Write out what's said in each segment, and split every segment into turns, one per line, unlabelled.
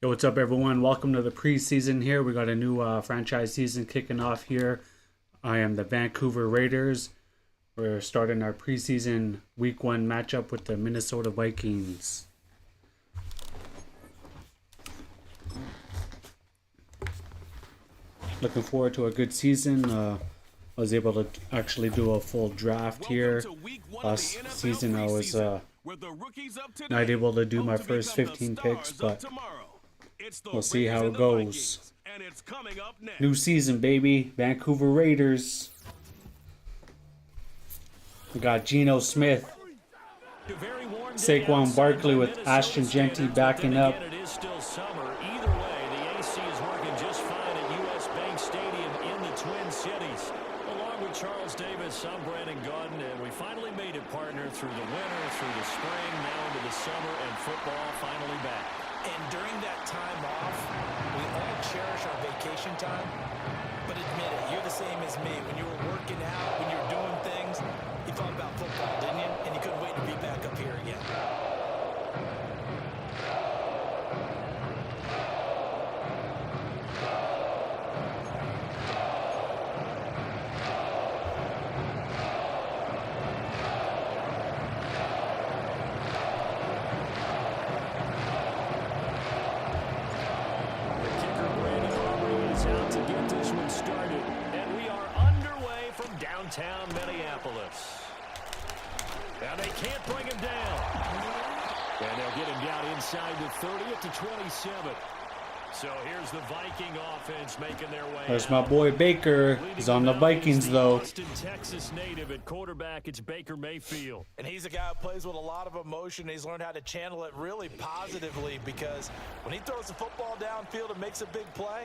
Yo, what's up, everyone? Welcome to the preseason here. We got a new franchise season kicking off here. I am the Vancouver Raiders. We're starting our preseason week 1 matchup with the Minnesota Vikings. Looking forward to a good season. I was able to actually do a full draft here. Last season I was not able to do my first 15 picks, but we'll see how it goes. New season, baby. Vancouver Raiders. We got Geno Smith, Saquon Barkley with Ashton Genty backing up.
Charles Davis, I'm Brandon Gaudin, and we finally made it, partner, through the winter, through the spring, now into the summer, and football finally back.
And during that time off, we all cherish our vacation time, but admit it, you're the same as me. When you were working out, when you were doing things, you thought about football, didn't you? And you couldn't wait to be back up here again.
Downtown Minneapolis. Now they can't bring him down. And they'll get him down inside the 30 to 27. So here's the Viking offense making their way.
There's my boy Baker. He's on the Vikings, though.
Austin, Texas native at quarterback. It's Baker Mayfield.
And he's a guy who plays with a lot of emotion. He's learned how to channel it really positively, because when he throws the football downfield and makes a big play,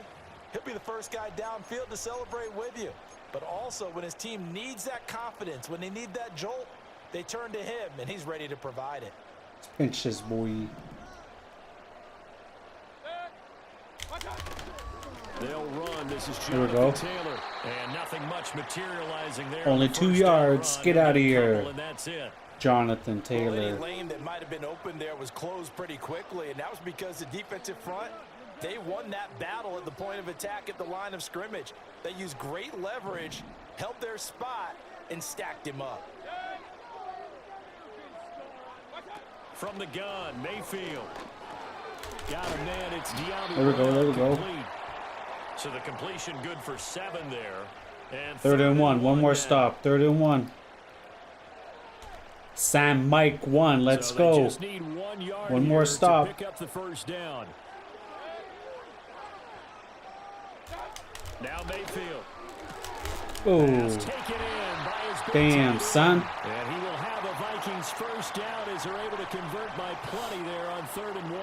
he'll be the first guy downfield to celebrate with you. But also, when his team needs that confidence, when they need that jolt, they turn to him, and he's ready to provide it.
Pinch this boy.
They'll run. This is
Here we go.
Taylor, and nothing much materializing there.
Only 2 yards. Get out of here.
And that's it.
Jonathan
Well,
Taylor.
any lane that might have been open there was closed pretty quickly, and that was because the defensive front, they won that battle at the point of attack at the line of scrimmage. They used great leverage, held their spot, and stacked him up.
From the gun, Mayfield. Got him, man. It's DeAndre.
There we go, there we go.
So the completion good for 7 there. And
3rd and 1. One more stop. 3rd and 1. Sam Mike 1. Let's go.
Just need 1 yard
One more stop.
to pick up the first down. Now Mayfield.
Oh,
Taken in by his
damn, son.
And he will have a Vikings first down as they're able to convert by plenty there on 3rd and 1.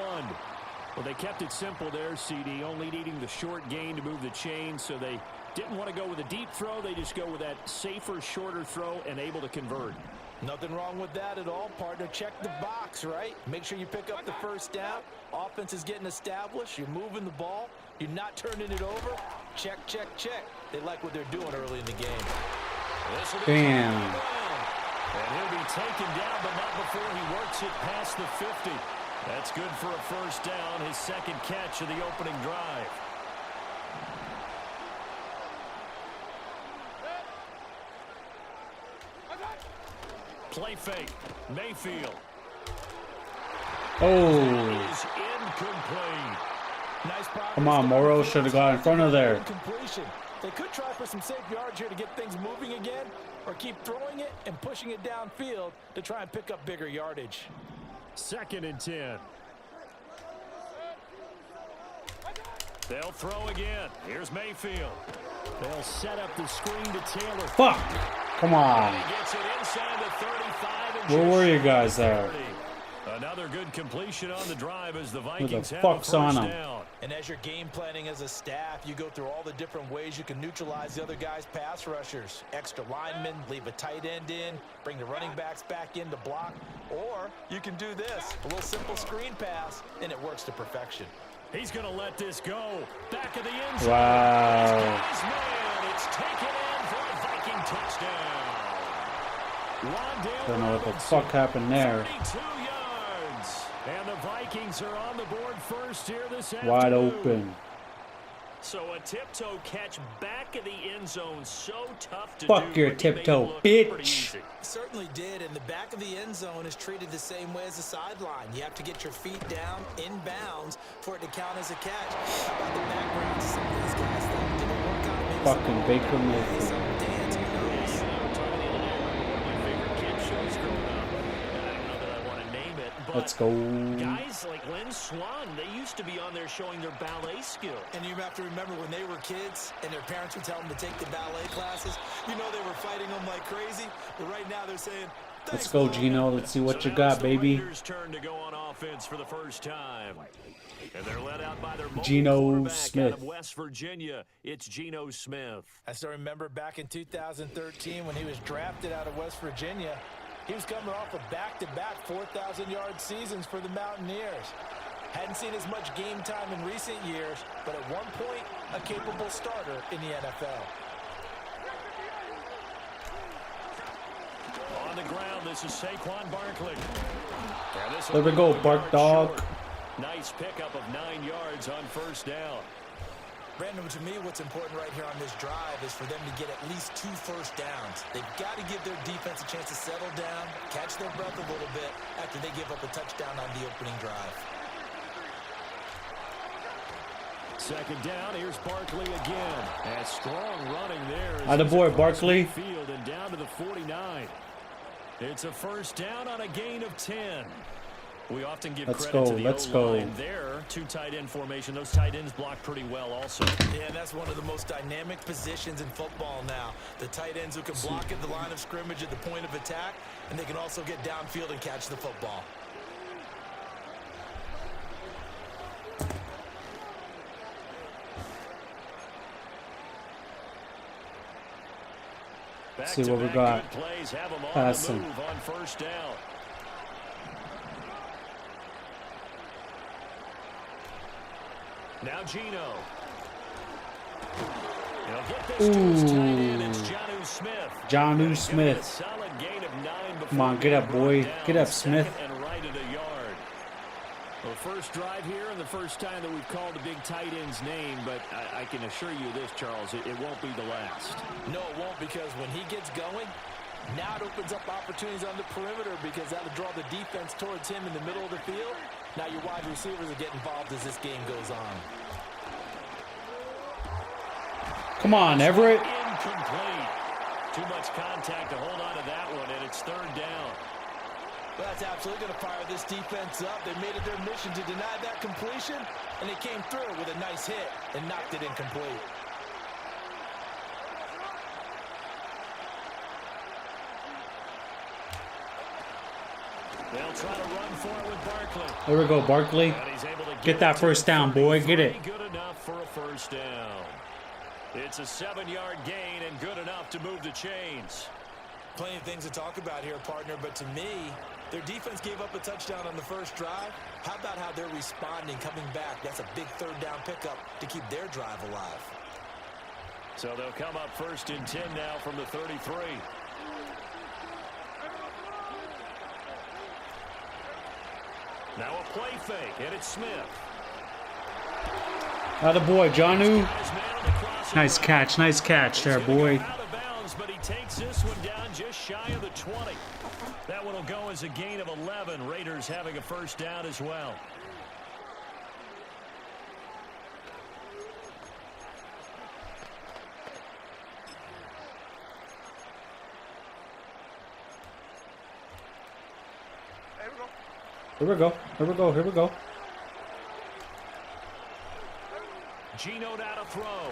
Well, they kept it simple there, CD, only needing the short gain to move the chain, so they didn't want to go with a deep throw. They just go with that safer, shorter throw and able to convert.
Nothing wrong with that at all, partner. Check the box, right? Make sure you pick up the first down. Offense is getting established. You're moving the ball. You're not turning it over. Check, check, check. They like what they're doing early in the game.
Damn.
And he'll be taken down, but not before he works it past the 50. That's good for a first down, his second catch of the opening drive. Play fake. Mayfield.
Oh.
Is incomplete.
Nice progress.
Come on, Morrow should have got in front of there.
Completion. They could try for some safe yards here to get things moving again, or keep throwing it and pushing it downfield to try and pick up bigger yardage.
2nd and 10. They'll throw again. Here's Mayfield. They'll set up the screen to Taylor.
Fuck. Come on.
He gets it inside the 35. And
Where
just
were you
shy
guys
of
there?
30. Another good completion on the drive as the
Who
Vikings
the
have a
fuck's
first
on 'em?
down.
And as you're game planning as a staff, you go through all the different ways you can neutralize the other guy's pass rushers. Extra linemen, leave a tight end in, bring the running backs back in to block. Or you can do this, a little simple screen pass, and it works to perfection.
He's going to let this go. Back of the end zone.
Wow.
He's got his man. It's taken in for a Viking touchdown. Rondale
Don't know what the
Robinson,
fuck happened there.
32 yards. And the Vikings are on the board first here this afternoon.
Wide open.
So a tiptoe catch back in the end zone, so tough to
Fuck
do.
your
but he made it
tiptoe,
look pretty
bitch.
easy.
Certainly did, and the back of the end zone is treated the same way as the sideline. You have to get your feet down in bounds for it to count as a catch. How about the background to some of these guys that didn't work out? Maybe
Fucking Baker
some
Mayfield.
dance, who knows?
Let's go.
Guys like Lynn Swan, they used to be on there showing their ballet skill.
And you have to remember when they were kids and their parents would tell them to take the ballet classes, you know they were fighting them like crazy. But right now they're saying,
Let's go, Gino. Let's see what you got, baby.
Raiders' turn to go on offense for the first time. And they're led out by their mobile
Geno
quarterback
Smith.
out of West Virginia. It's Geno Smith.
I still remember back in 2013 when he was drafted out of West Virginia. He was coming off of back-to-back 4,000-yard seasons for the Mountaineers. Hadn't seen as much game time in recent years, but at one point, a capable starter in the NFL.
On the ground, this is Saquon Barkley.
There we go, Bark Dog.
Nice pickup of 9 yards on first down.
Brandon, to me, what's important right here on this drive is for them to get at least 2 first downs. They've got to give their defense a chance to settle down, catch their breath a little bit after they give up a touchdown on the opening drive.
Second down, here's Barkley again. And strong running there.
Attaboy, Barkley.
Field and down to the 49. It's a first down on a gain of 10. We often give credit to the O-line there. 2 tight end formation. Those tight ends block pretty well also.
Yeah, and that's one of the most dynamic positions in football now. The tight ends who can block at the line of scrimmage at the point of attack, and they can also get downfield and catch the football.
See what we got. Passing.
On first down. Now Geno. He'll get this to his tight end. It's Jonnu Smith.
Jonnu Smith.
Solid gain of 9
Come on, get up, boy. Get up, Smith.
And right at a yard. Well, first drive here and the first time that we've called a big tight end's name, but I can assure you this, Charles, it won't be the last.
No, it won't, because when he gets going, now it opens up opportunities on the perimeter because that'll draw the defense towards him in the middle of the field. Now your wide receivers will get involved as this game goes on.
Come on, Everett.
Incomplete. Too much contact to hold on to that one, and it's third down.
Well, that's absolutely going to fire this defense up. They made it their mission to deny that completion, and they came through with a nice hit and knocked it incomplete.
They'll try to run for it with Barkley.
There we go, Barkley. Get that first down, boy. Get it.
Good enough for a first down. It's a 7-yard gain and good enough to move the chains.
Plenty of things to talk about here, partner, but to me, their defense gave up a touchdown on the first drive. How about how they're responding, coming back? That's a big third down pickup to keep their drive alive.
So they'll come up first and 10 now from the 33. Now a play fake, and it's Smith.
Attaboy, Jonnu. Nice catch there, boy.
Out of bounds, but he takes this one down just shy of the 20. That one will go as a gain of 11. Raiders having a first down as well.
Here we go. Here we go. Here we go.
Geno down a throw.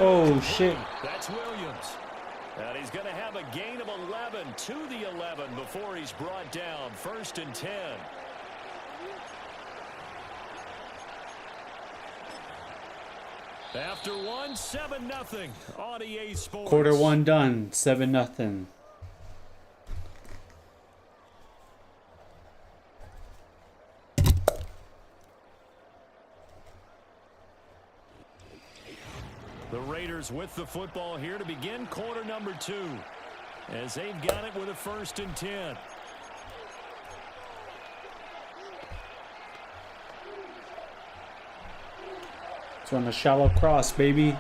Oh, shit.
That's Williams. And he's going to have a gain of 11 to the 11 before he's brought down. First and 10. After one, 7-0 on EA Sports.
Quarter 1 done. 7-0.
The Raiders with the football here to begin quarter number 2. As they've got it with a first and 10.
Let's run a shallow cross, baby.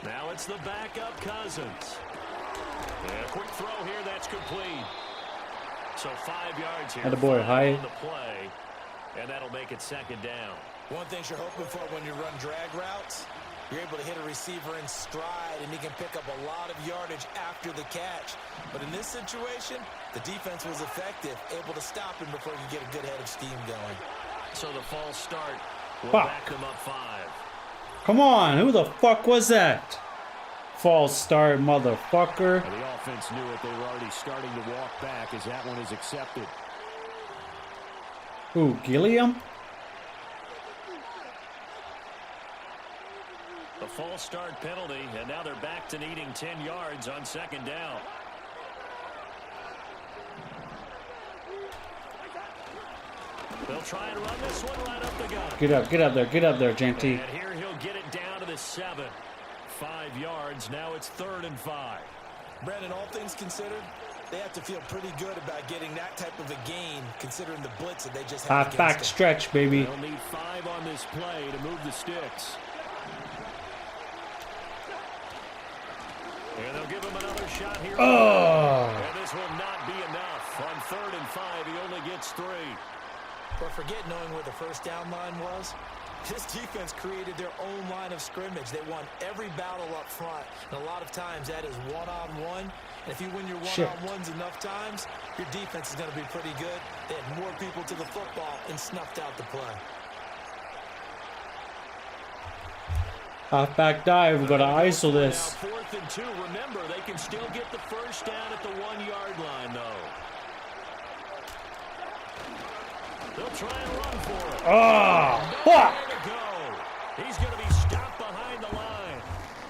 Now it's the backup Cousins. And a quick throw here, that's complete. So 5 yards here.
Attaboy, high.
On the play, and that'll make it second down.
One thing you're hoping for when you run drag routes, you're able to hit a receiver in stride, and he can pick up a lot of yardage after the catch. But in this situation, the defense was effective, able to stop him before he could get a good head of steam going.
So the false start will
Fuck.
back them up 5.
Come on, who the fuck was that? False start, motherfucker.
And the offense knew it. They were already starting to walk back as that one is accepted.
Ooh, Gilliam?
A false start penalty, and now they're back to needing 10 yards on second down. They'll try and run this one right up the gut.
Get up there, Genty.
And here he'll get it down to the 7. 5 yards. Now it's 3rd and 5.
Brandon, all things considered, they have to feel pretty good about getting that type of a gain, considering the blitz that they just had.
Half back stretch, baby.
They'll need 5 on this play to move the sticks. And they'll give him another shot here.
Oh!
And this will not be enough. On 3rd and 5, he only gets 3.
But forget knowing where the first down line was. This defense created their own line of scrimmage. They won every battle up front. And a lot of times that is one-on-one. And if you win your one-on-ones enough times, your defense is going to be pretty good. They had more people to the football and snuffed out the play.
Half back dive. We gotta ISO this.
Now 4th and 2. Remember, they can still get the first down at the 1-yard line, though. They'll try and run for it.
Oh, fuck!
He's going to be stopped behind the line.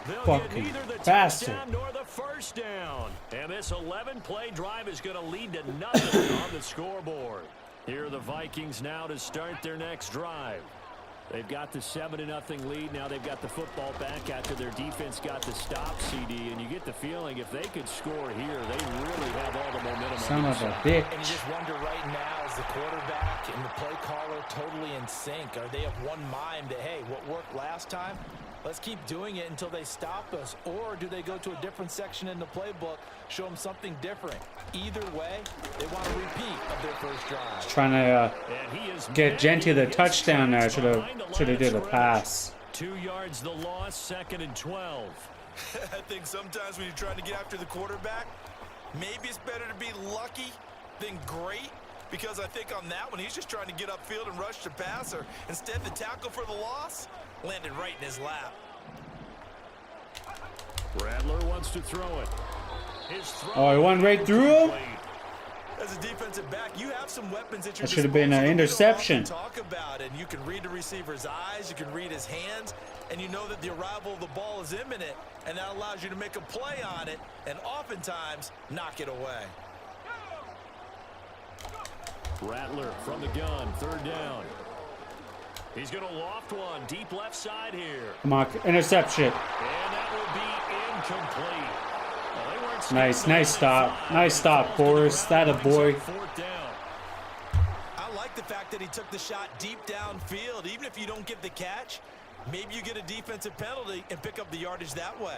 They'll
Fucking
get neither the
bastard.
touchdown nor the first down. And this 11-play drive is going to lead to nothing on the scoreboard. Here are the Vikings now to start their next drive. They've got the 7-0 lead. Now they've got the football back after their defense got the stop, CD. And you get the feeling if they could score here, they really have all the momentum.
Son of a
And
bitch.
you just wonder right now, is the quarterback and the play caller totally in sync? Are they of one mind that, hey, what worked last time, let's keep doing it until they stop us? Or do they go to a different section in the playbook, show them something different? Either way, they want a repeat of their first drive.
Trying to get Genty the touchdown there. Should have did a pass.
2 yards the loss, 2nd and 12.
I think sometimes when you're trying to get after the quarterback, maybe it's better to be lucky than great. Because I think on that one, he's just trying to get upfield and rush the passer. Instead, the tackle for the loss landed right in his lap.
Rattler wants to throw it. His throw.
Oh, he went right through him?
As a defensive back, you have some weapons at your
That should have been an interception.
Talk about it. You can read the receiver's eyes, you can read his hands, and you know that the arrival of the ball is imminent, and that allows you to make a play on it, and oftentimes knock it away.
Rattler from the gun, 3rd down. He's going to loft one deep left side here.
Come on, interception.
And that will be incomplete. Well, they weren't
Nice stop. Nice stop, Boris. That a boy.
4th down.
I like the fact that he took the shot deep downfield. Even if you don't get the catch, maybe you get a defensive penalty and pick up the yardage that way.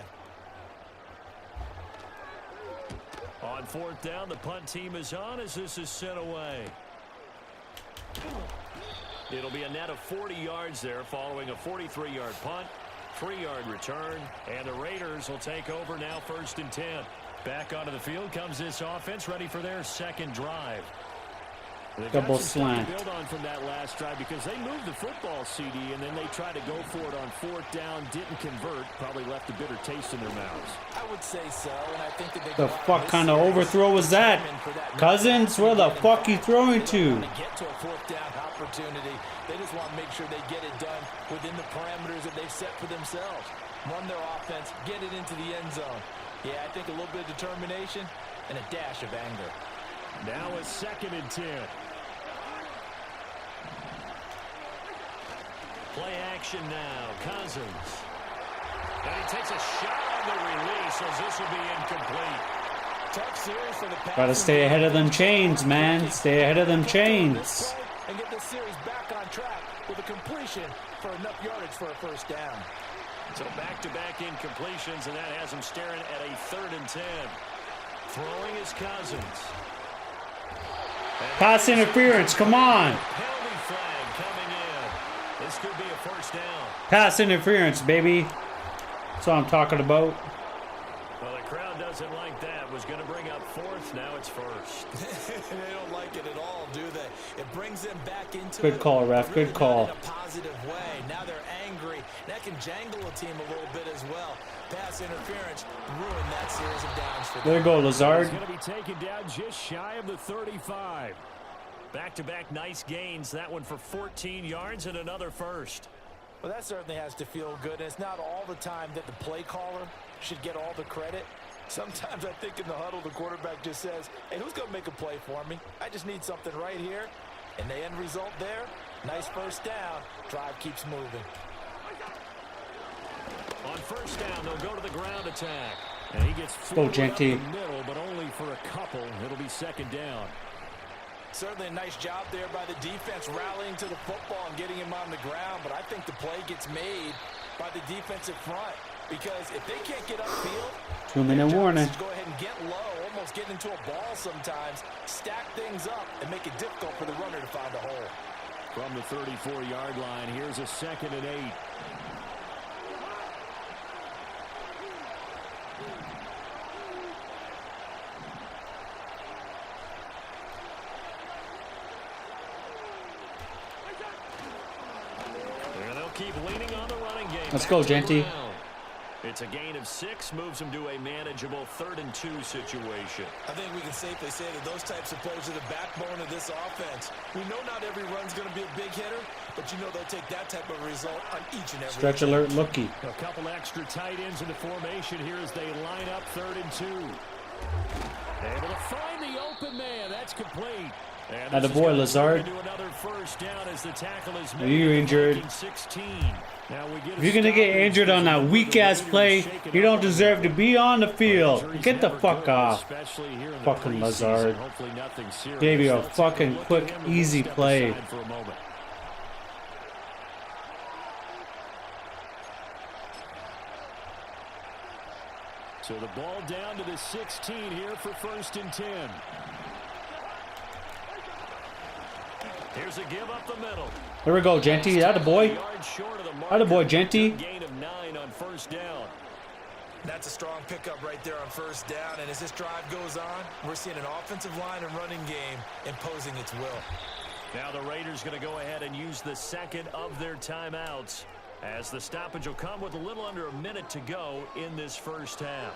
On 4th down, the punt team is on as this is sent away. It'll be a net of 40 yards there following a 43-yard punt, 3-yard return, and the Raiders will take over now 1st and 10. Back onto the field comes this offense ready for their second drive. They've
Double
got some stuff
slant.
to build on from that last drive because they moved the football, CD, and then they tried to go for it on 4th down, didn't convert, probably left a bitter taste in their mouths.
I would say so, and I think that they
The fuck kind of overthrow was that? Cousins, where the fuck you throwing to?
Get to a 4th down opportunity. They just want to make sure they get it done within the parameters that they've set for themselves. Run their offense, get it into the end zone. Yeah, I think a little bit of determination and a dash of anger.
Now a 2nd and 10. Play action now. Cousins. And he takes a shot on the release as this will be incomplete.
Tough series for the Pats.
Gotta stay ahead of them chains, man. Stay ahead of them chains.
And get this series back on track with a completion for enough yardage for a first down.
So back-to-back incompletions, and that has him staring at a 3rd and 10. Throwing his Cousins.
Pass interference, come on.
Penalty flag coming in. This could be a first down.
Pass interference, baby. That's what I'm talking about.
Well, the crowd doesn't like that. Was going to bring up 4th, now it's 1st.
They don't like it at all, do they? It brings them back into
Good call, ref. Good call.
In a positive way. Now they're angry. That can jangle a team a little bit as well. Pass interference ruined that series of downs for them.
There you go, Lazard.
He's going to be taken down just shy of the 35. Back-to-back nice gains. That one for 14 yards and another first.
Well, that certainly has to feel good. And it's not all the time that the play caller should get all the credit. Sometimes I think in the huddle, the quarterback just says, hey, who's going to make a play for me? I just need something right here. And the end result there, nice first down. Drive keeps moving.
On first down, they'll go to the ground attack. And he gets
Go, Genty.
up the middle, but only for a couple. It'll be 2nd down.
Certainly a nice job there by the defense rallying to the football and getting him on the ground. But I think the play gets made by the defensive front. Because if they can't get upfield,
2-minute warning.
go ahead and get low, almost get into a ball sometimes, stack things up, and make it difficult for the runner to find a hole.
From the 34-yard line, here's a 2nd and 8. Keep leaning on the running game.
Let's go, Genty.
It's a gain of 6, moves him to a manageable 3rd and 2 situation.
I think we can safely say that those types of plays are the backbone of this offense. We know not every run's going to be a big hitter, but you know they'll take that type of result on each and every
Stretch alert, looky.
A couple extra tight ends in the formation here as they line up 3rd and 2. Able to find the open man. That's complete.
Atta boy, Lazard. Are you injured? If you're gonna get injured on that weak-ass play, you don't deserve to be on the field. Get the fuck off. Fucking Lazard. Gave you a fucking quick, easy play.
So the ball down to the 16 here for 1st and 10. Here's a give up the middle.
Here we go, Genty. Atta boy. Atta boy, Genty.
Gain of 9 on first down.
That's a strong pickup right there on first down. And as this drive goes on, we're seeing an offensive line and running game imposing its will.
Now the Raiders going to go ahead and use the 2nd of their timeouts, as the stoppage will come with a little under a minute to go in this first half.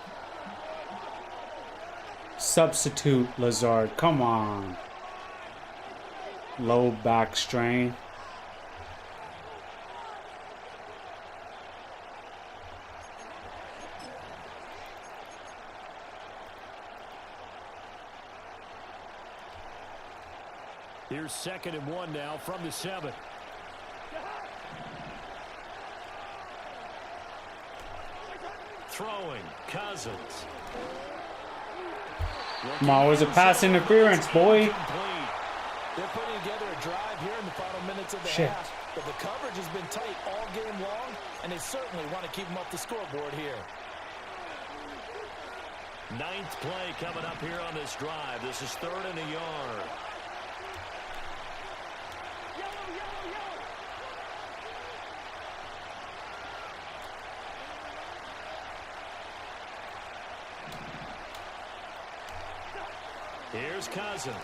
Substitute Lazard. Come on. Low back strain.
Here's 2nd and 1 now from the 7. Throwing, Cousins.
Come on, was a pass interference, boy.
They're putting together a drive here in the final minutes of the half. But the coverage has been tight all game long, and they certainly want to keep them up the scoreboard here.
9th play coming up here on this drive. This is 3rd and a yard. Here's Cousins.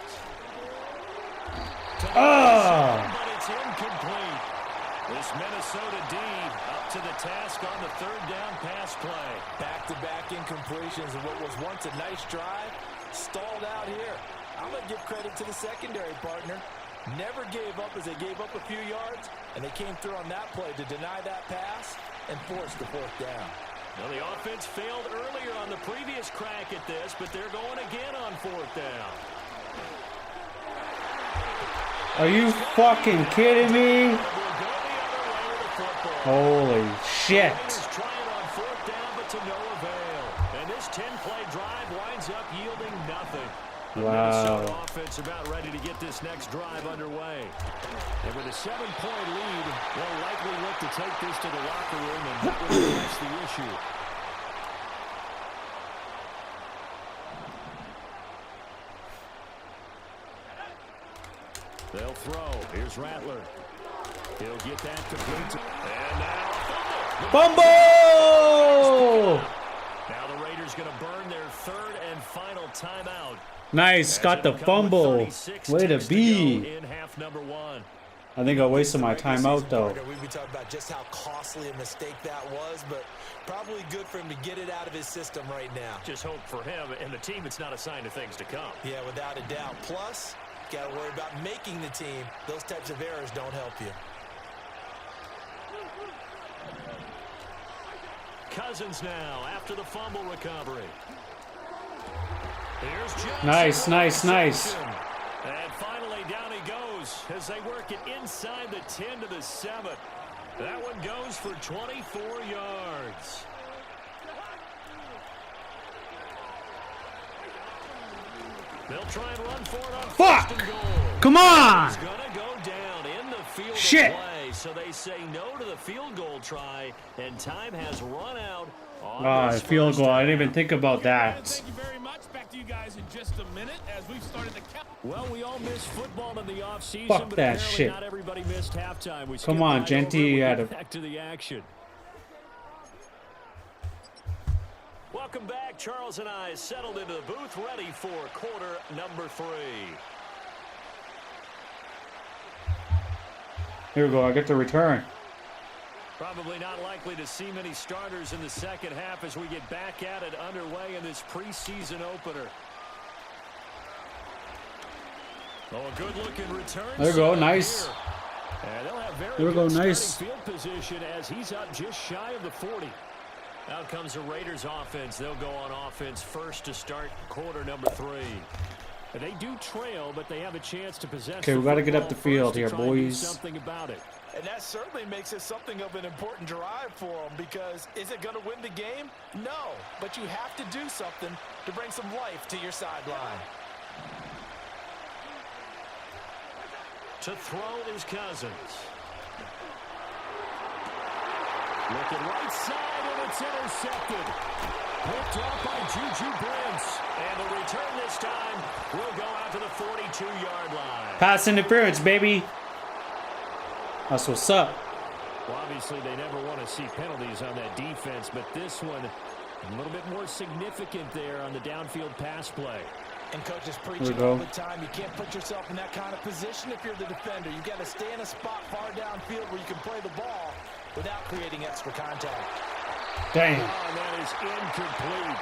But it's incomplete. This Minnesota D up to the task on the 3rd down pass play.
Back-to-back incompletions of what was once a nice drive stalled out here. I'm going to give credit to the secondary partner. Never gave up as they gave up a few yards, and they came through on that play to deny that pass and force the 4th down.
Well, the offense failed earlier on the previous crack at this, but they're going again on 4th down.
Are you fucking kidding me?
Holy shit.
this 10-play drive winds up yielding nothing. The
Wow.
Minnesota offense about ready to get this next drive underway. And with a 7-point lead, they'll likely look to take this to the locker room and that will address the issue. They'll throw. Here's Rattler. He'll get that complete. And now a fumble.
Fumble!
Now the Raiders going to burn their third and final timeout.
Nice, got the fumble. Way to be.
In half number 1.
I think I wasted my timeout though.
We've been talking about just how costly a mistake that was, but probably good for him to get it out of his system right now.
Just hope for him and the team it's not a sign of things to come.
Yeah, without a doubt. Plus, got to worry about making the team. Those types of errors don't help you.
Cousins now after the fumble recovery. Here's Johnson.
Nice, nice, nice.
And finally down he goes as they work it inside the 10 to the 7. That one goes for 24 yards. They'll try and run for it on
Fuck!
first and goal.
Come on!
He's gonna go down in the field
Shit!
of play, so they say no to the field goal try, and time has run out on
Ah,
this
field
first
goal. I
down.
didn't even think about that.
Thank you very much. Back to you guys in just a minute as we've started the count.
Well, we all missed football in the offseason,
Fuck
but
that
apparently
shit.
not everybody missed halftime. We
Come
skipped
on,
right
Genty,
over it.
you
We'll
had
get
to-
back to the action. Welcome back. Charles and I settled into the booth, ready for quarter number 3.
Here we go. I get the return.
Probably not likely to see many starters in the second half as we get back at it underway in this preseason opener. Oh, a good-looking return.
There we go,
set up
nice.
here. And they'll have very
There we go,
good
nice.
starting field position as he's up just shy of the 40. Out comes the Raiders offense. They'll go on offense first to start quarter number 3. And they do trail, but they have a chance to possess.
Okay,
the
we got to get up
football
the field
first to
here,
try and do
boys.
something about it.
And that certainly makes it something of an important drive for them because is it going to win the game? No, but you have to do something to bring some life to your sideline.
To throw is Cousins. Looking right side, and it's intercepted. Picked up by Juju Brents. And the return this time will go out to the 42-yard line.
Pass interference, baby. That's what's up.
Well, obviously, they never want to see penalties on that defense, but this one a little bit more significant there on the downfield pass play.
And coaches
There
preaching
we go.
all the time, you can't put yourself in that kind of position if you're the defender. You've got to stay in a spot far downfield where you can play the ball without creating extra contact.
Damn.
Oh, and that is incomplete.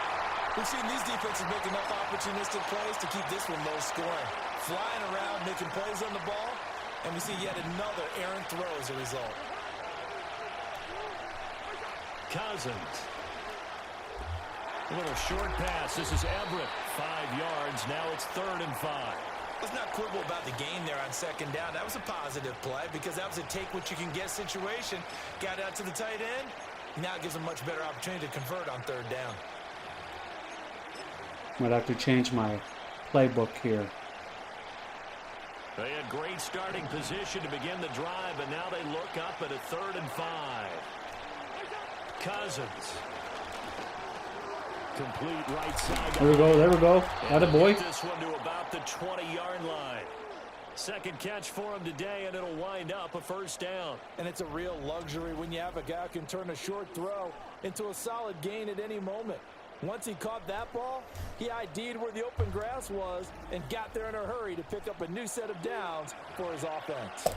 We've seen these defenses make enough opportunistic plays to keep this one low scoring. Flying around, making plays on the ball, and we see yet another errant throw as a result.
Cousins. A little short pass. This is Everett. 5 yards. Now it's 3rd and 5.
Let's not quibble about the game there on second down. That was a positive play because that was a take-what-you-can-get situation. Got out to the tight end. Now it gives them much better opportunity to convert on 3rd down.
Might have to change my playbook here.
They had great starting position to begin the drive, but now they look up at a 3rd and 5. Cousins. Complete right side.
There we go. There we go. Atta boy.
This one to about the 20-yard line. Second catch for him today, and it'll wind up a 1st down.
And it's a real luxury when you have a guy who can turn a short throw into a solid gain at any moment. Once he caught that ball, he ID'd where the open grass was and got there in a hurry to pick up a new set of downs for his offense.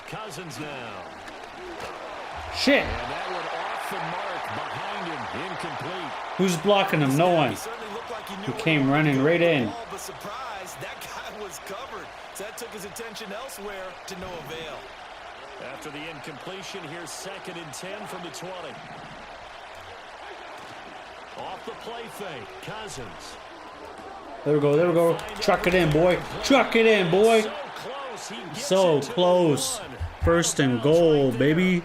Cousins now.
Shit.
And that one off the mark behind him. Incomplete.
Who's blocking him? No one.
He certainly looked like he knew
He
where
came
wanted to
running
go
right
with the
in.
ball, but surprise, that guy was covered. So that took his attention elsewhere to no avail.
After the incompletion, here's 2nd and 10 from the 20. Off the play fake, Cousins.
There we go, there we go. Truck it in, boy. Truck it in, boy.
So close. He gets
So
it to the
close.
1.
First and
Out of
goal,
bounds right there.
baby.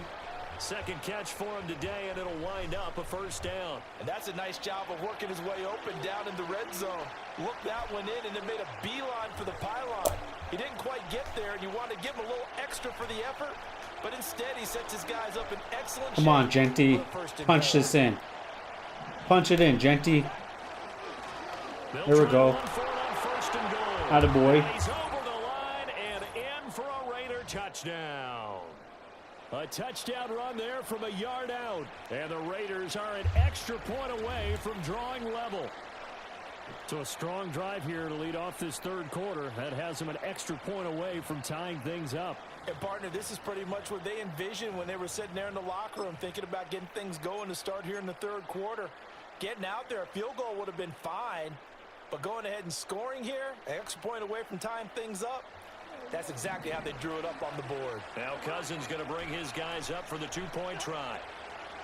Second catch for him today, and it'll wind up a first down.
And that's a nice job of working his way open down in the red zone. Looked that one in and then made a beeline for the pylon. He didn't quite get there, and you want to give him a little extra for the effort, but instead he sets his guys up in excellent shape.
Come on, Genty.
for the first and
Punch
goal.
this in. Punch it in, Genty.
They'll
There we
try
go.
to run for it on 1st and goal.
Attaboy.
He's over the line and in for a Raider touchdown. A touchdown run there from a yard out. And the Raiders are an extra point away from drawing level. So a strong drive here to lead off this 3rd quarter. That has them an extra point away from tying things up.
And partner, this is pretty much what they envisioned when they were sitting there in the locker room thinking about getting things going to start here in the 3rd quarter. Getting out there, a field goal would have been fine, but going ahead and scoring here, an extra point away from tying things up, that's exactly how they drew it up on the board.
Now Cousins going to bring his guys up for the 2-point try.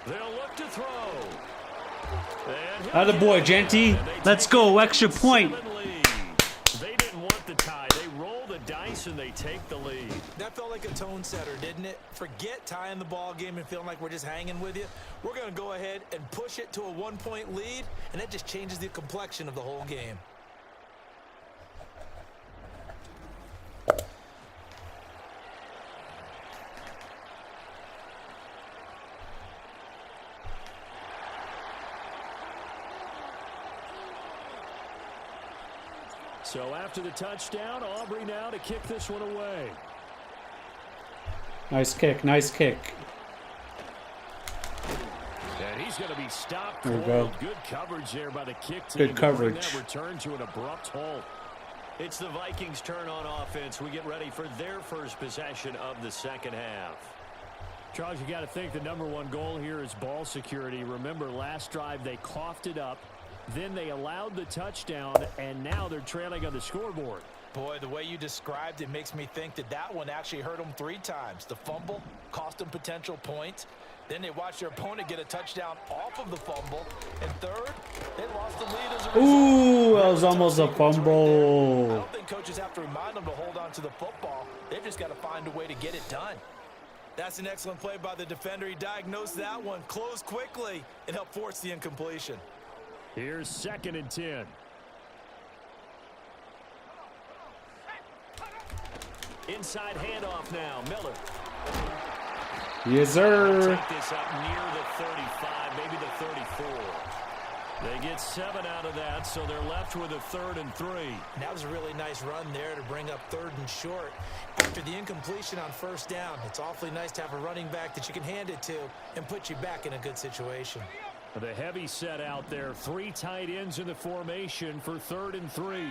They'll look to throw.
Attaboy, Genty. Let's go, extra point.
They didn't want the tie. They roll the dice and they take the lead.
That felt like a tone setter, didn't it? Forget tying the ball game and feeling like we're just hanging with you. We're going to go ahead and push it to a 1-point lead, and that just changes the complexion of the whole game.
So after the touchdown, Aubrey now to kick this one away.
Nice kick, nice kick.
And he's going to be stopped.
There we go.
Good coverage there by the kick team.
Good
to bring
coverage.
that return to an abrupt halt. It's the Vikings' turn on offense. We get ready for their first possession of the 2nd half. Charles, you got to think the #1 goal here is ball security. Remember, last drive they coughed it up. Then they allowed the touchdown, and now they're trailing on the scoreboard.
Boy, the way you described it makes me think that that one actually hurt them 3 times. The fumble cost them potential points. Then they watched their opponent get a touchdown off of the fumble. And third, they lost the lead as a result.
Ooh, that was almost a
I
fumble.
don't think coaches have to remind them to hold on to the football. They've just got to find a way to get it done. That's an excellent play by the defender. He diagnosed that one, closed quickly, and helped force the incompletion.
Here's 2nd and 10. Inside handoff now, Miller.
Yes, sir.
Take this up near the 35, maybe the 34. They get 7 out of that, so they're left with a 3rd and 3.
And that was a really nice run there to bring up 3rd and short. After the incompletion on 1st down, it's awfully nice to have a running back that you can hand it to and put you back in a good situation.
The heavy set out there. 3 tight ends in the formation for 3rd and 3.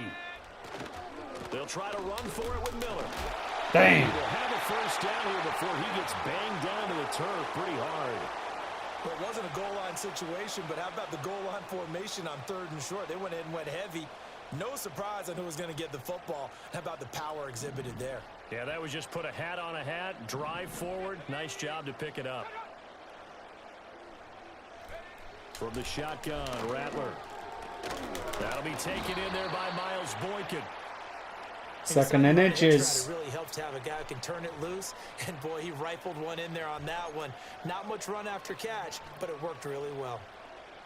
They'll try to run for it with Miller.
Dang.
He'll have a first down here before he gets banged down to the turf pretty hard.
Well, it wasn't a goal line situation, but how about the goal line formation on 3rd and short? They went in and went heavy. No surprise on who was going to get the football. How about the power exhibited there?
Yeah, that was just put a hat on a hat, drive forward. Nice job to pick it up. From the shotgun, Rattler. That'll be taken in there by Miles Boykin.
2nd and inches.
It really helps to have a guy who can turn it loose. And, boy, he rifled one in there on that one. Not much run after catch, but it worked really well.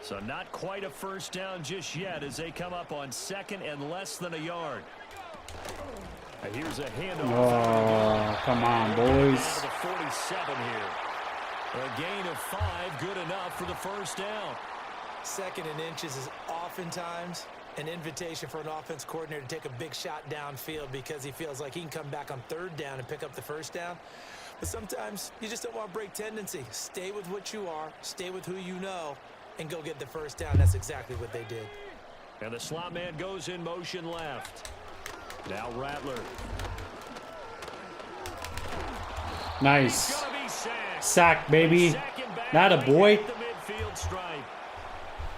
So not quite a first down just yet as they come up on 2nd and less than a yard. And here's a handoff.
Oh, come on, boys.
Down to the 47 here. A gain of 5, good enough for the first down.
2nd and inches is oftentimes an invitation for an offense coordinator to take a big shot downfield because he feels like he can come back on 3rd down and pick up the first down. But sometimes you just don't want to break tendency. Stay with what you are, stay with who you know, and go get the first down. That's exactly what they did.
And the slot man goes in motion left. Now Rattler.
Nice.
Gonna be sacked.
Sack, baby.
Second back,
Not a boy.
at the midfield stripe.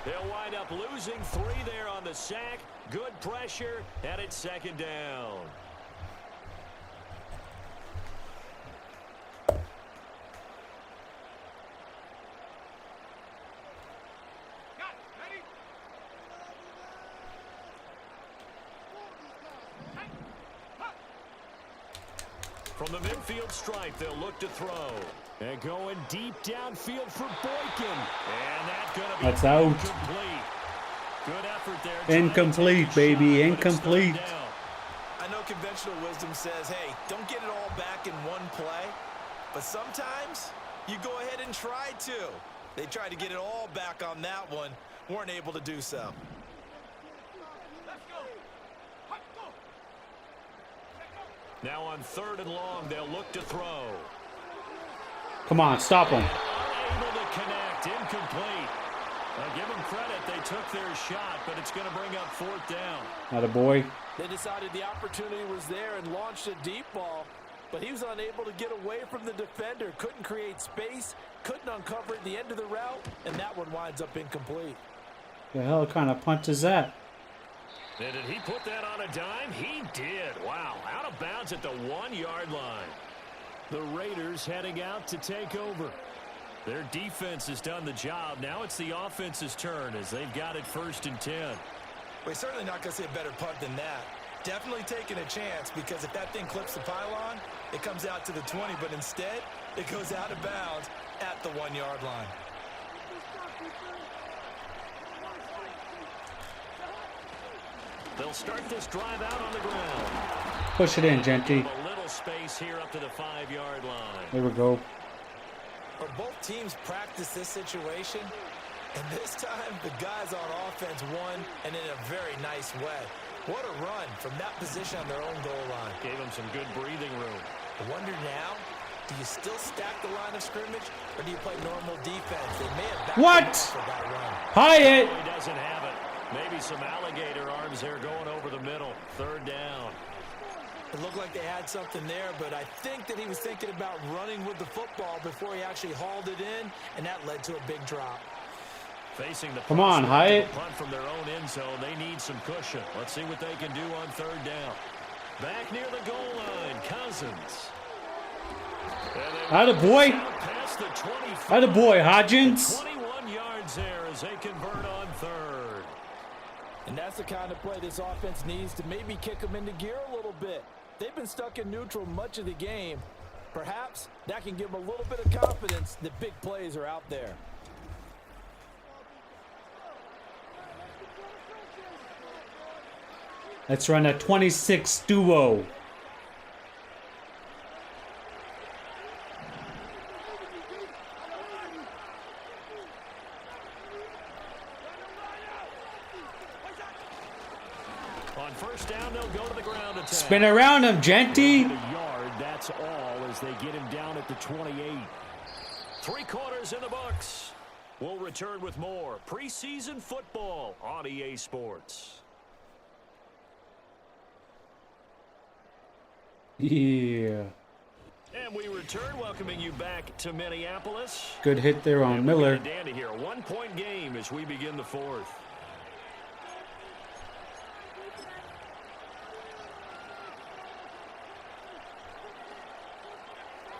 They'll wind up losing 3 there on the sack. Good pressure, and it's 2nd down. From the midfield stripe, they'll look to throw. And going deep downfield for Boykin. And that's going to be
That's out.
incomplete. Good effort there.
Incomplete, baby. Incomplete.
I know conventional wisdom says, hey, don't get it all back in one play. But sometimes you go ahead and try to. They tried to get it all back on that one. Weren't able to do so.
Now on 3rd and long, they'll look to throw.
Come on, stop him.
Unable to connect. Incomplete. Give them credit. They took their shot, but it's going to bring up 4th down.
Not a boy.
They decided the opportunity was there and launched a deep ball, but he was unable to get away from the defender. Couldn't create space, couldn't uncover at the end of the route, and that one winds up incomplete.
The hell kind of punt is that?
And did he put that on a dime? He did. Wow. Out of bounds at the 1-yard line. The Raiders heading out to take over. Their defense has done the job. Now it's the offense's turn as they've got it 1st and 10.
We're certainly not going to see a better punt than that. Definitely taking a chance, because if that thing clips the pylon, it comes out to the 20, but instead it goes out of bounds at the 1-yard line.
They'll start this drive out on the ground.
Push it in, Genty.
A little space here up to the 5-yard line.
There we go.
But both teams practice this situation, and this time the guys on offense won, and in a very nice way. What a run from that position on their own goal line.
Gave them some good breathing room.
I wonder now, do you still stack the line of scrimmage, or do you play normal defense? They may have backed
What?
up for that run.
Hyatt!
He doesn't have it. Maybe some alligator arms there going over the middle. 3rd down.
It looked like they had something there, but I think that he was thinking about running with the football before he actually hauled it in, and that led to a big drop.
Facing the
Come on, Hyatt.
punt from their own end zone, they need some cushion. Let's see what they can do on 3rd down. Back near the goal line, Cousins.
Attaboy.
Past the 25.
Attaboy, Hodgins.
21 yards there as they convert on 3rd.
And that's the kind of play this offense needs to maybe kick them into gear a little bit. They've been stuck in neutral much of the game. Perhaps that can give them a little bit of confidence that big plays are out there.
Let's run a 26 duo.
On 1st down, they'll go to the ground attack.
Spin around him, Genty.
A yard, that's all as they get him down at the 28. 3 quarters in the books. We'll return with more preseason football on EA Sports.
Yeah.
And we return, welcoming you back to Minneapolis.
Good hit there on Miller.
Dandy here, a 1-point game as we begin the 4th.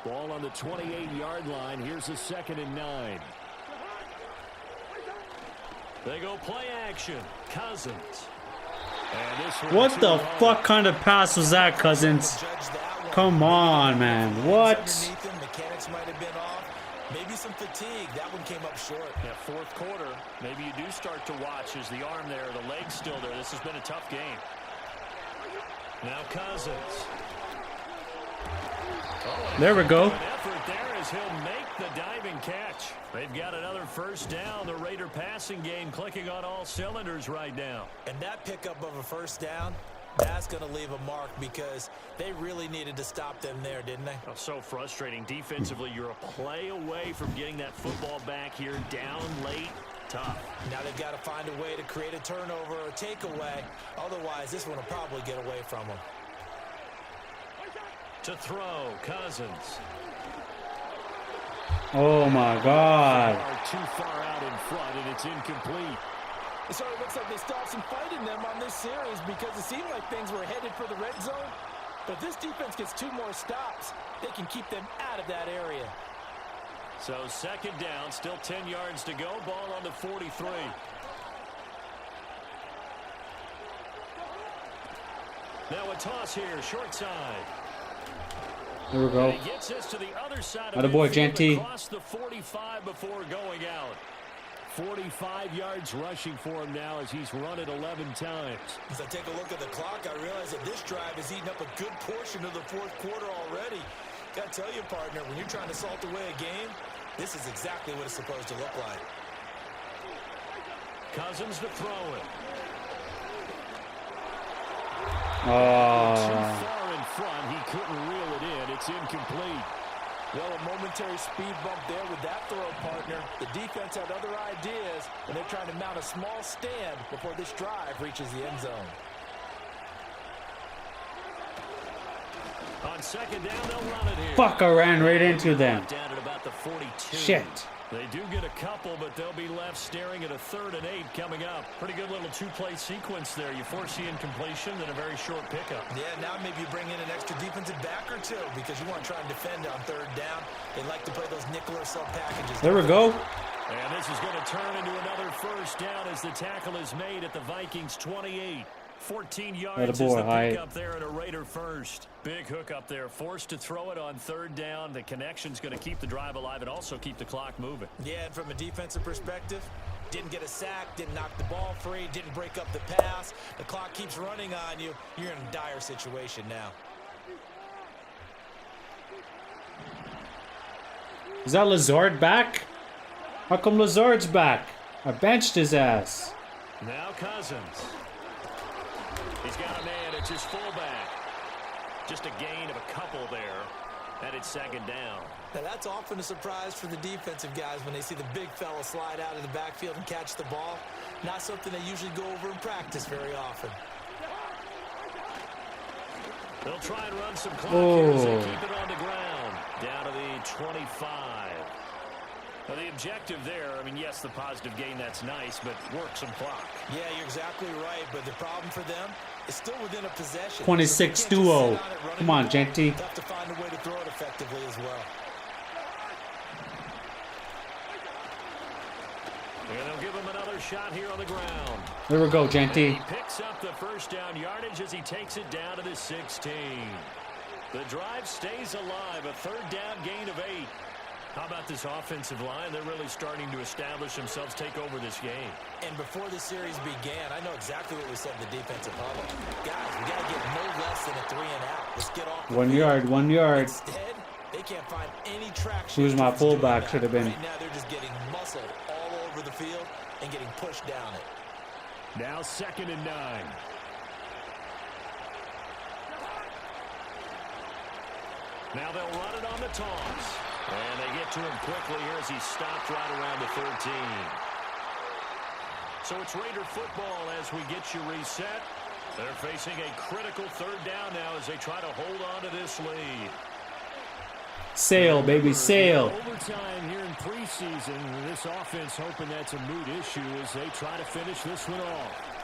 Ball on the 28-yard line. Here's a 2nd and 9. They go play action. Cousins. And this one
What the fuck kind of pass was that, Cousins? Come on, man. What?
Mechanics might have been off. Maybe some fatigue. That one came up short.
Yeah, 4th quarter. Maybe you do start to watch as the arm there, the leg's still there. This has been a tough game. Now Cousins.
There we go.
An effort there as he'll make the diving catch. They've got another 1st down. The Raider passing game clicking on all cylinders right now.
And that pickup of a 1st down, that's going to leave a mark because they really needed to stop them there, didn't they?
Oh, so frustrating. Defensively, you're a play away from getting that football back here down late. Tough.
Now they've got to find a way to create a turnover or takeaway. Otherwise, this one will probably get away from them.
To throw, Cousins.
Oh my God.
They are too far out in front, and it's incomplete.
It sort of looks like they stopped some fighting them on this series because it seemed like things were headed for the red zone. But this defense gets 2 more stops. They can keep them out of that area.
So 2nd down, still 10 yards to go. Ball on the 43. Now a toss here, short side.
There we go.
He gets this to the other side
Atta
of
boy,
midfield
Genty.
across the 45 before going out. 45 yards rushing for him now as he's run it 11 times.
As I take a look at the clock, I realize that this drive has eaten up a good portion of the fourth quarter already. Got to tell you, partner, when you're trying to salt away a game, this is exactly what it's supposed to look like.
Cousins to throw it. Too
Oh,
far in front, he couldn't reel it in. It's incomplete.
Well, a momentary speed bump there with that throw, partner. The defense had other ideas, and they're trying to mount a small stand before this drive reaches the end zone.
On second down, they'll run it here.
fuck! I ran right into them.
Down at about the 42.
Shit.
They do get a couple, but they'll be left staring at a 3rd and 8 coming up. Pretty good little two-play sequence there. You foresee incompletion, then a very short pickup.
Yeah, now maybe you bring in an extra defensive back or two because you want to try and defend on 3rd down. They like to play those nickel or sub packages.
There we go.
And this is going to turn into another first down as the tackle is made at the Vikings 28. 14 yards is the pickup there and a Raider first. Big hook up there, forced to throw it on 3rd down. The connection's going to keep the drive alive and also keep the clock moving.
Yeah, and from a defensive perspective, didn't get a sack, didn't knock the ball free, didn't break up the pass. The clock keeps running on you. You're in a dire situation now.
Is that Lazard back? How come Lazard's back? I benched his ass.
Now Cousins. He's got a man. It's his fullback. Just a gain of a couple there. And it's 2nd down.
Now that's often a surprise for the defensive guys when they see the big fella slide out of the backfield and catch the ball. Not something they usually go over in practice very often.
They'll try and run some clock here as they keep it on the ground. Down to the 25. Well, the objective there, I mean, yes, the positive gain, that's nice, but work some clock.
Yeah, you're exactly right, but the problem for them is still within a possession.
26 duo. Come on, Genty.
Tough to find a way to throw it effectively as well.
And they'll give him another shot here on the ground.
There we go, Genty.
He picks up the first down yardage as he takes it down to the 16. The drive stays alive, a 3rd down gain of 8. How about this offensive line? They're really starting to establish themselves, take over this game.
And before the series began, I know exactly what we said in the defensive huddle. Guys, we got to get no less than a 3 and out. Let's get off the
1
field.
yard, 1 yard.
Instead, they can't find any traction.
Who's my
towards doing
fullback
that.
should have been.
Right now, they're just getting muscled all over the field and getting pushed down it.
Now 2nd and 9. Now they'll run it on the toss. And they get to him quickly here as he stopped right around the 13. So it's Raider football as we get you reset. They're facing a critical 3rd down now as they try to hold on to this lead.
Sail, baby, sail.
Overtime here in preseason. This offense hoping that's a moot issue as they try to finish this one off.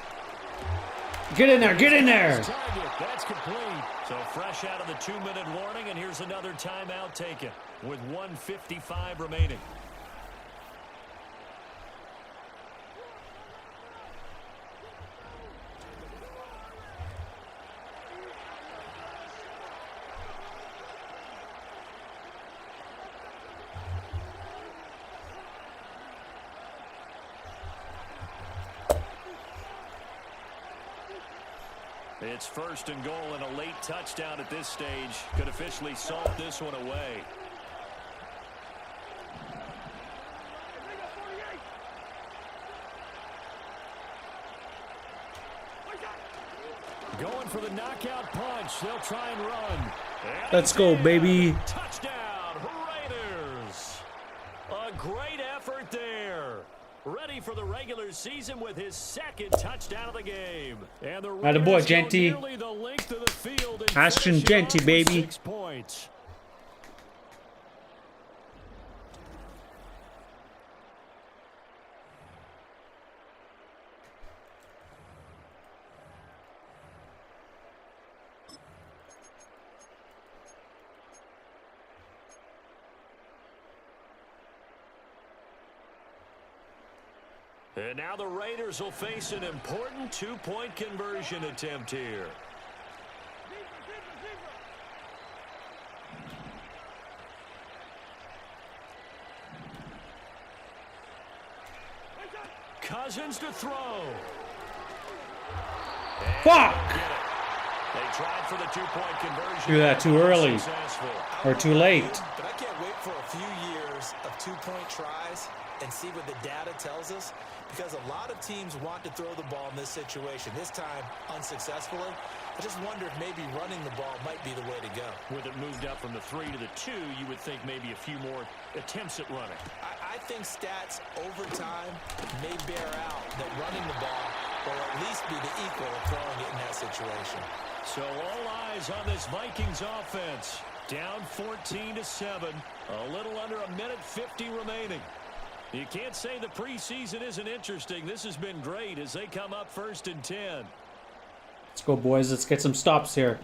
Get in there, get in there.
Target, that's complete. So fresh out of the 2-minute warning, and here's another timeout taken with 1:55 remaining. It's 1st and goal, and a late touchdown at this stage could officially salt this one away. Going for the knockout punch. They'll try and run. And
Let's go, baby.
Touchdown, Raiders. A great effort there. Ready for the regular season with his 2nd touchdown of the game. And the
Atta boy,
Raiders go
Genty.
nearly the length of the field and
Ashton
finish it
Genty,
off with
baby.
6 points. And now the Raiders will face an important 2-point conversion attempt here. Cousins to throw.
Fuck!
They tried for the two-point conversion.
Do that too early. Or too late.
But I can't wait for a few years of two-point tries and see what the data tells us, because a lot of teams want to throw the ball in this situation, this time unsuccessfully. I just wonder if maybe running the ball might be the way to go.
With it moved up from the 3 to the 2, you would think maybe a few more attempts at running.
I think stats over time may bear out that running the ball will at least be the equal of throwing it in that situation.
So all eyes on this Vikings offense. Down 14-7, a little under a minute 50 remaining. You can't say the preseason isn't interesting. This has been great as they come up 1st and 10.
Let's go, boys. Let's get some stops here.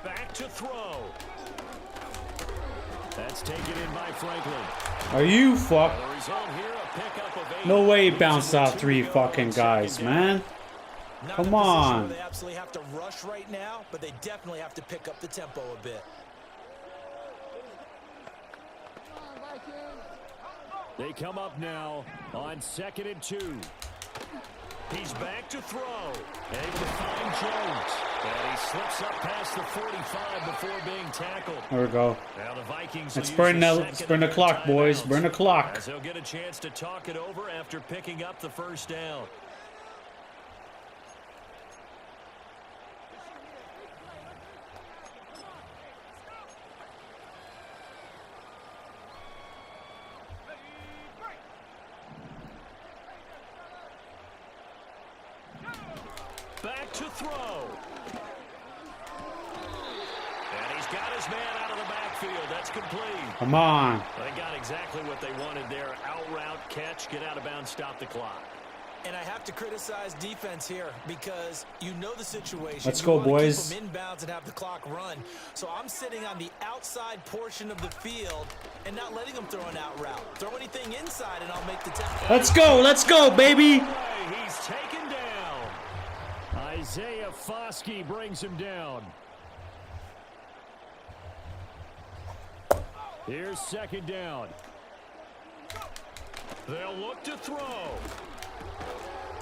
Back to throw. That's taken in by Franklin.
Are you fuck?
The result here, a pickup of 8.
No way he bounced off 3 fucking guys, man.
Not
Come
in a position
on.
where they absolutely have to rush right now, but they definitely have to pick up the tempo a bit.
They come up now on 2nd and 2. He's back to throw. Able to find Jones. And he slips up past the 45 before being tackled.
There we go.
Now the Vikings
Let's burn the clock, boys. Burn the clock.
As they'll get a chance to talk it over after picking up the first down. Back to throw. And he's got his man out of the backfield. That's complete.
Come on.
They got exactly what they wanted there. Out route, catch, get out of bounds, stop the clock.
And I have to criticize defense here because you know the situation.
Let's go, boys.
Keep them inbounds and have the clock run. So I'm sitting on the outside portion of the field and not letting them throw an out route. Throw anything inside and I'll make the tackle.
Let's go, baby.
He's taken down. Isaiah Foskey brings him down. Here's 2nd down. They'll look to throw.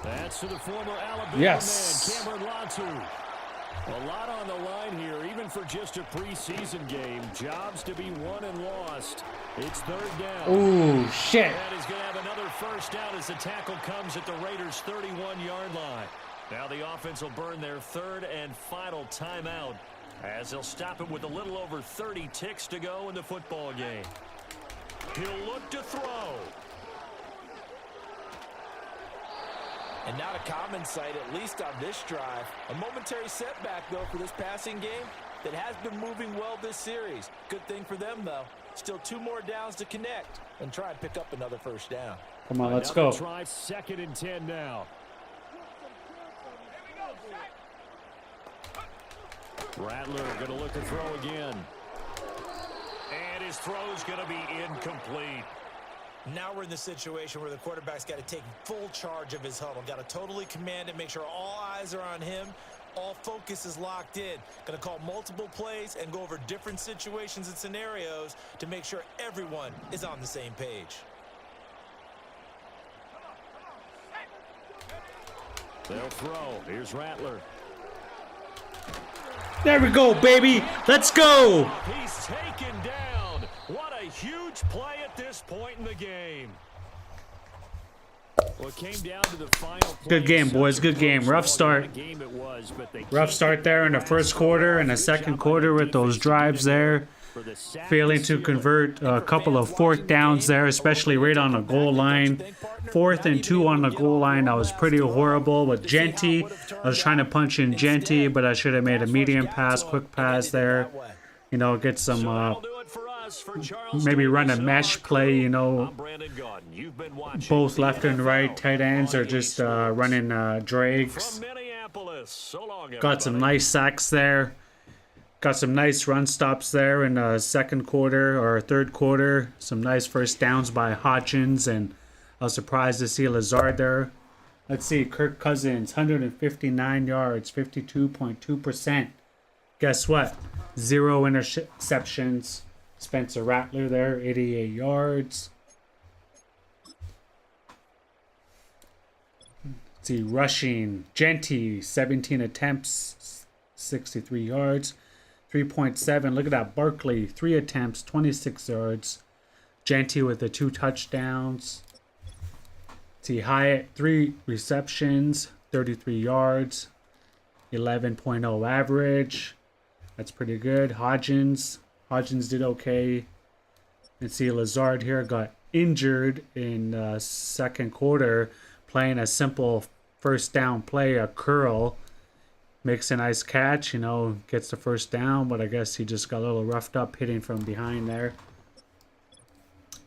That's to the former Alabama man, Cameron Latu. A lot on the line here, even for just a preseason game. Jobs to be won and lost. It's 3rd down.
Ooh, shit.
And he's going to have another first down as the tackle comes at the Raiders' 31-yard line. Now the offense will burn their 3rd and final timeout as they'll stop it with a little over 30 ticks to go in the football game. He'll look to throw.
And not a common sight, at least on this drive. A momentary setback, though, for this passing game that has been moving well this series. Good thing for them, though. Still 2 more downs to connect and try and pick up another first down.
Come on, let's go.
Try 2nd and 10 now. Rattler going to look to throw again. And his throw's going to be incomplete.
Now we're in the situation where the quarterback's got to take full charge of his huddle. Got to totally command it, make sure all eyes are on him. All focus is locked in. Going to call multiple plays and go over different situations and scenarios to make sure everyone is on the same page.
They'll throw. Here's Rattler.
There we go, baby. Let's go.
He's taken down. What a huge play at this point in the game. Well, it came down to the final play.
Good game, boys. Good game. Rough start. Rough start there in the first quarter and the second quarter with those drives there. Failing to convert a couple of 4th downs there, especially right on the goal line. 4th and 2 on the goal line. That was pretty horrible with Genty. I was trying to punch in Genty, but I should have made a medium pass, quick pass there. You know, get some, maybe run a mesh play, you know. Both left and right tight ends are just running drags. Got some nice sacks there. Got some nice run stops there in the second quarter or third quarter. Some nice first downs by Hodgins, and I was surprised to see Lazard there. Let's see, Kirk Cousins, 159 yards, 52.2%. Guess what? 0 interceptions, Spencer Rattler there, 88 yards. Let's see, rushing. Genty, 17 attempts, 63 yards. 3.7. Look at that. Barkley, 3 attempts, 26 yards. Genty with the 2 touchdowns. See, Hyatt, 3 receptions, 33 yards. 11.0 average. That's pretty good. Hodgins did okay. And see, Lazard here got injured in second quarter playing a simple first down play, a curl. Makes a nice catch, you know, gets the first down, but I guess he just got a little roughed up hitting from behind there.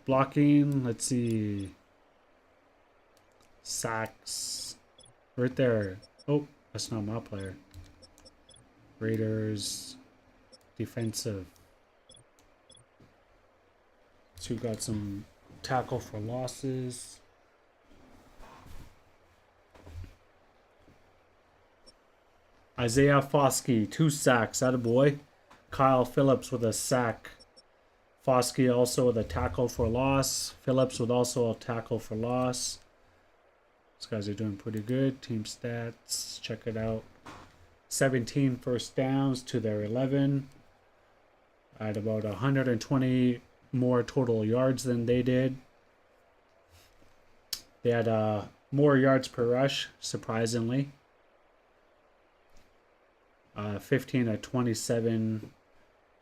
Blocking, let's see. Sacks. Right there. Oh, that's not my player. Raiders. Defensive. So we got some tackle for losses. Isaiah Foskey, 2 sacks. Attaboy. Kyle Phillips with a sack. Foskey also with a tackle for loss. Phillips with also a tackle for loss. These guys are doing pretty good. Team stats. Check it out. 17 first downs to their 11. At about 120 more total yards than they did. They had more yards per rush, surprisingly. 15 of 27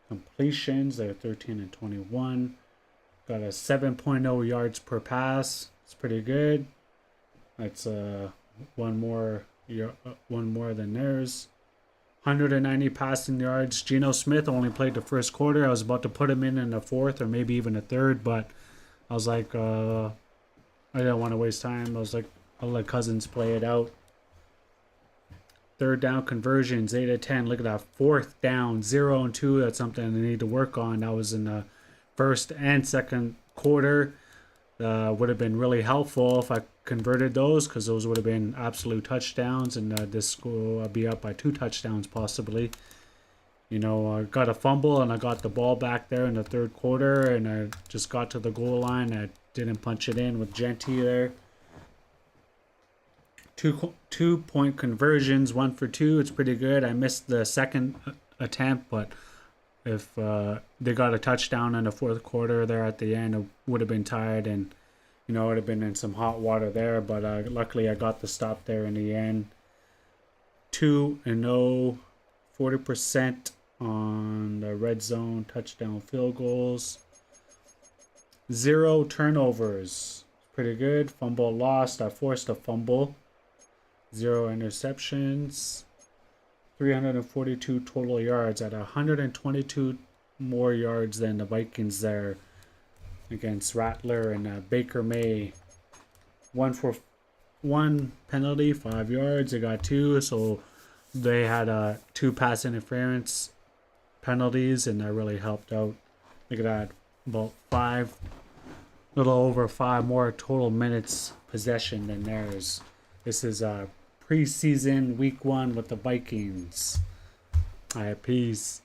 completions. They're 13 and 21. Got a 7.0 yards per pass. It's pretty good. That's one more than theirs. 190 passing yards. Geno Smith only played the first quarter. I was about to put him in the fourth or maybe even a third, but I was like, I didn't want to waste time. I was like, I'll let Cousins play it out. Third down conversions, 8 of 10. Look at that. Fourth down, 0 and 2. That's something they need to work on. That was in the first and second quarter. Would have been really helpful if I converted those, because those would have been absolute touchdowns, and this will be up by 2 touchdowns possibly. You know, I got a fumble and I got the ball back there in the third quarter, and I just got to the goal line. I didn't punch it in with Genty there. 2-point conversions, 1 for 2. It's pretty good. I missed the second attempt, but if they got a touchdown in the fourth quarter there at the end, it would have been tied, and you know, it would have been in some hot water there. But luckily, I got the stop there in the end. 2-0, 40% on the red zone touchdown field goals. 0 turnovers, pretty good. Fumble lost. I forced a fumble. 0 interceptions. 342 total yards at 122 more yards than the Vikings there against Rattler and Baker May. 1 penalty, 5 yards. They got 2, so they had 2 pass interference penalties, and that really helped out. Look at that, about 5, little over 5 more total minutes possession than theirs. This is preseason week 1 with the Vikings. All right, peace.